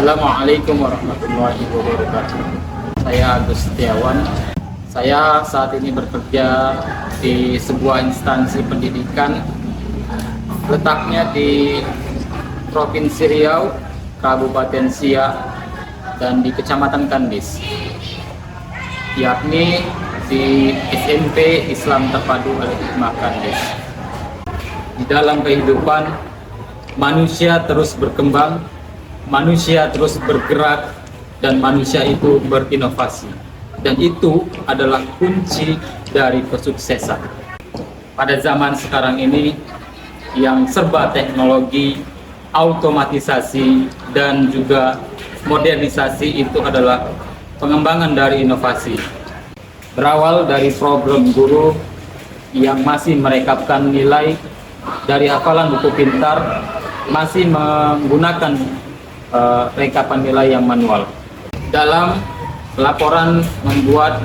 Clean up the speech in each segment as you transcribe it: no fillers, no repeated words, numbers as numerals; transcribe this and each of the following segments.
Assalamualaikum warahmatullahi wabarakatuh. Saya Agus Setiawan. Saya saat ini bekerja di sebuah instansi pendidikan, letaknya di Provinsi Riau, Kabupaten Siak, dan di Kecamatan Kandis, yakni di SMP Islam Terpadu Al-Hikmah Kandis. Di dalam kehidupan, manusia terus berkembang, manusia terus bergerak, dan manusia itu berinovasi. Dan itu adalah kunci dari kesuksesan. Pada zaman sekarang ini yang serba teknologi, automatisasi, dan juga modernisasi itu adalah pengembangan dari inovasi. Berawal dari problem guru yang masih merekapkan nilai dari hafalan buku pintar, masih menggunakan rekapan nilai yang manual. Dalam laporan membuat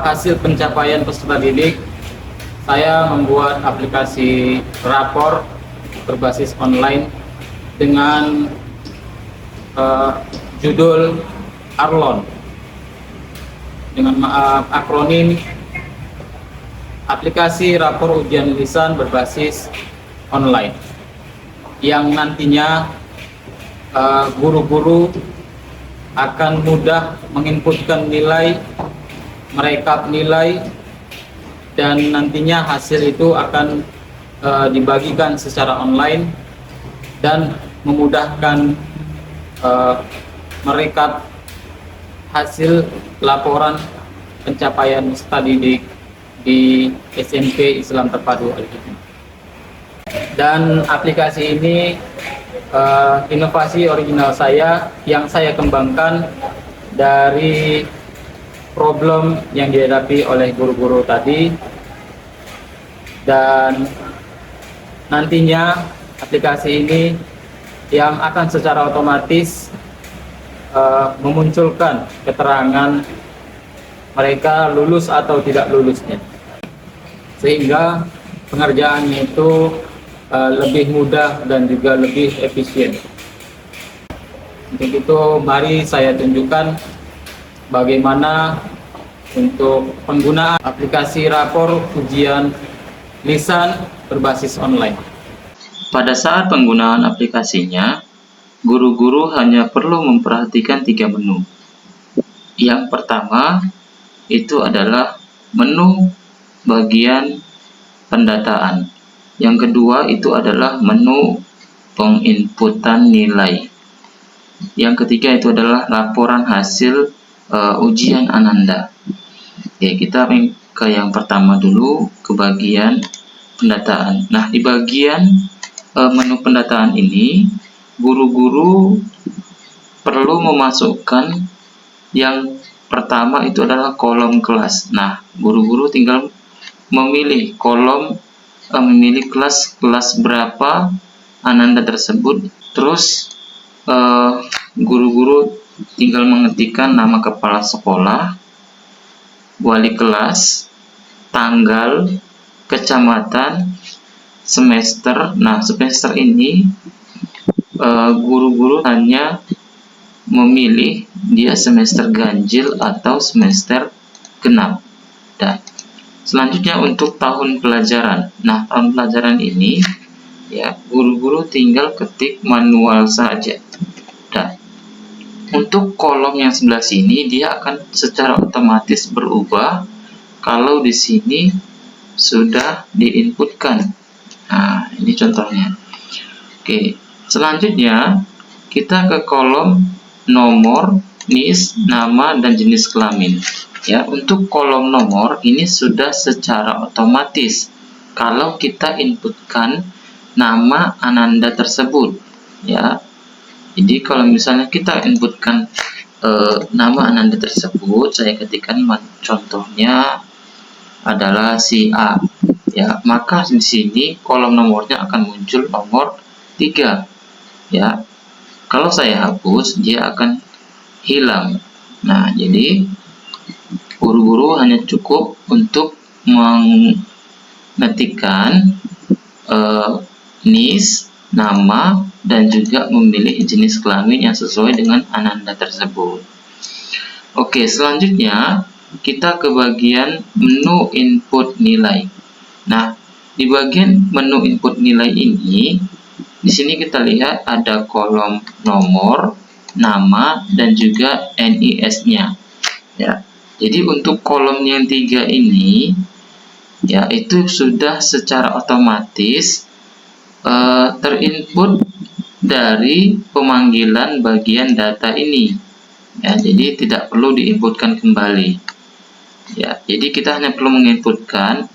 hasil pencapaian peserta didik, saya membuat aplikasi rapor berbasis online dengan judul Arlon, dengan akronim aplikasi rapor ujian lisan berbasis online, yang nantinya guru-guru akan mudah menginputkan nilai, merekap nilai, dan nantinya hasil itu akan dibagikan secara online dan memudahkan merekap hasil laporan pencapaian peserta didik di SMP Islam Terpadu Al-Hikmah. Dan aplikasi ini inovasi original saya yang saya kembangkan dari problem yang dihadapi oleh guru-guru tadi, dan nantinya aplikasi ini yang akan secara otomatis memunculkan keterangan mereka lulus atau tidak lulusnya, sehingga pengerjaannya itu lebih mudah dan juga lebih efisien. Untuk itu mari saya tunjukkan bagaimana untuk penggunaan aplikasi rapor ujian lisan berbasis online. Pada saat penggunaan aplikasinya, guru-guru hanya perlu memperhatikan 3 menu. Yang pertama itu adalah menu bagian pendataan. Yang kedua itu adalah menu penginputan nilai. Yang ketiga itu adalah laporan hasil ujian Ananda. Oke, kita ke yang pertama dulu, ke bagian pendataan. Nah, di bagian menu pendataan ini, guru-guru perlu memasukkan yang pertama itu adalah kolom kelas. Nah, guru-guru tinggal memilih memilih kelas berapa Ananda tersebut. Terus guru-guru tinggal mengetikkan nama kepala sekolah, wali kelas, tanggal, kecamatan, semester. Nah, semester ini guru-guru hanya memilih dia semester ganjil atau semester genap. Dan selanjutnya untuk tahun pelajaran. Nah, tahun pelajaran ini ya guru-guru tinggal ketik manual saja. Dan untuk kolom yang sebelah sini dia akan secara otomatis berubah kalau di sini sudah diinputkan. Nah, ini contohnya. Oke, selanjutnya kita ke kolom nomor, NIS, nama, dan jenis kelamin. Ya, untuk kolom nomor ini sudah secara otomatis kalau kita inputkan nama Ananda tersebut. Ya, jadi kalau misalnya kita inputkan nama Ananda tersebut, saya ketikkan contohnya adalah si A. Ya, maka di sini kolom nomornya akan muncul nomor 3. Ya, kalau saya hapus dia akan hilang. Nah, jadi guru-guru hanya cukup untuk mengetikkan NIS, nama, dan juga memilih jenis kelamin yang sesuai dengan Ananda tersebut. Oke, selanjutnya kita ke bagian menu input nilai. Nah, di bagian menu input nilai ini, di sini kita lihat ada kolom nomor, nama, dan juga NIS-nya. Ya, jadi untuk kolom yang 3 ini, ya itu sudah secara otomatis terinput dari pemanggilan bagian data ini. Ya, jadi tidak perlu diinputkan kembali. Ya, jadi kita hanya perlu menginputkan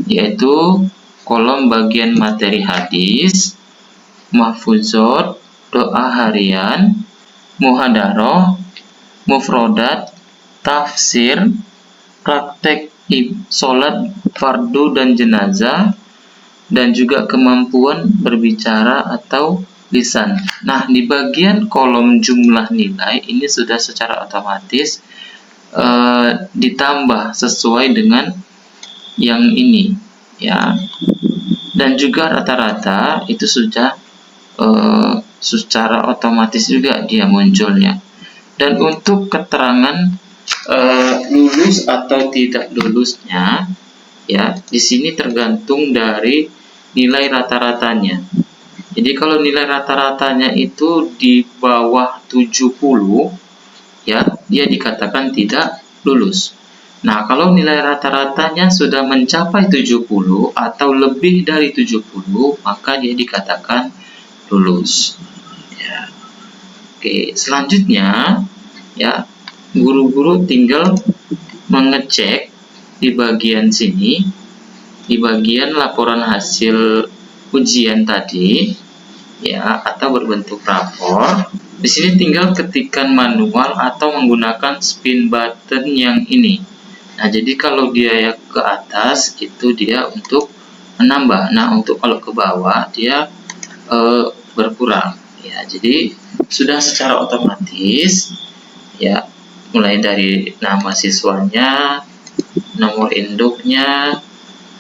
yaitu kolom bagian materi hadis, mahfuzot, doa harian, muhadaroh, mufrodat, tafsir, praktek sholat fardu dan jenazah, dan juga kemampuan berbicara atau lisan. Nah, di bagian kolom jumlah nilai ini sudah secara otomatis ditambah sesuai dengan yang ini, ya. Dan juga rata-rata itu sudah secara otomatis juga dia munculnya. Dan untuk keterangan lulus atau tidak lulusnya, ya di sini tergantung dari nilai rata-ratanya. Jadi kalau nilai rata-ratanya itu di bawah 70, ya dia dikatakan tidak lulus. Nah, kalau nilai rata-ratanya sudah mencapai 70 atau lebih dari 70, maka dia dikatakan lulus. Ya. Oke, selanjutnya ya guru-guru tinggal mengecek di bagian sini, di bagian laporan hasil ujian tadi, ya, atau berbentuk rapor. Di sini tinggal ketikkan manual atau menggunakan spin button yang ini. Nah, jadi kalau dia ya ke atas itu dia untuk menambah. Nah, untuk kalau ke bawah dia berkurang. Ya, jadi sudah secara otomatis, ya, mulai dari nama siswanya, nomor induknya,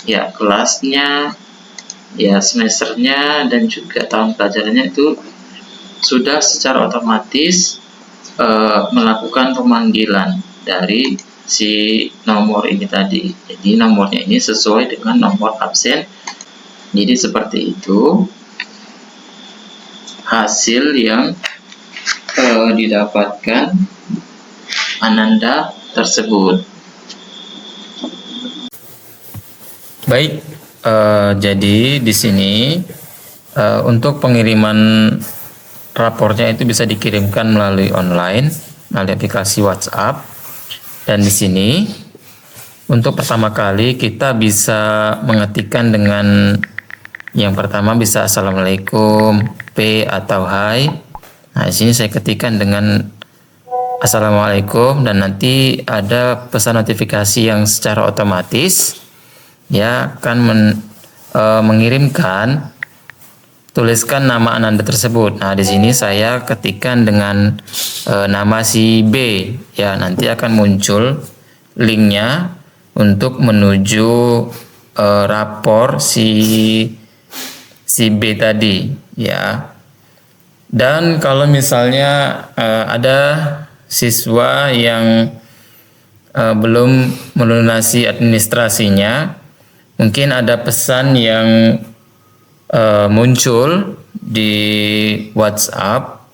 ya kelasnya, ya semesternya, dan juga tahun pelajarannya itu sudah secara otomatis melakukan pemanggilan dari si nomor ini tadi. Jadi nomornya ini sesuai dengan nomor absen. Jadi seperti itu hasil yang didapatkan Ananda tersebut. Baik, jadi di sini untuk pengiriman rapornya itu bisa dikirimkan melalui online, melalui aplikasi WhatsApp. Dan di sini untuk pertama kali kita bisa mengetikkan dengan yang pertama bisa Assalamualaikum, P atau Hai. Nah, di sini saya ketikkan dengan Assalamualaikum, dan nanti ada pesan notifikasi yang secara otomatis ya akan mengirimkan tuliskan nama Ananda tersebut. Nah, di sini saya ketikkan dengan nama si B, ya nanti akan muncul linknya untuk menuju rapor si B tadi, ya. Dan kalau misalnya ada siswa yang belum melunasi administrasinya, mungkin ada pesan yang muncul di WhatsApp.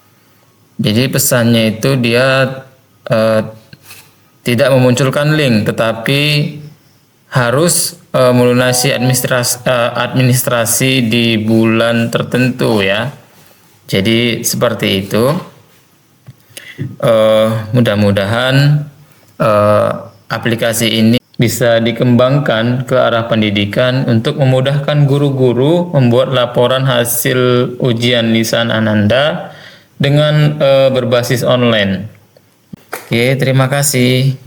Jadi pesannya itu dia tidak memunculkan link, tetapi harus melunasi administrasi di bulan tertentu, ya. Jadi seperti itu. Mudah-mudahan aplikasi ini bisa dikembangkan ke arah pendidikan untuk memudahkan guru-guru membuat laporan hasil ujian lisan Ananda dengan berbasis online. Oke, terima kasih.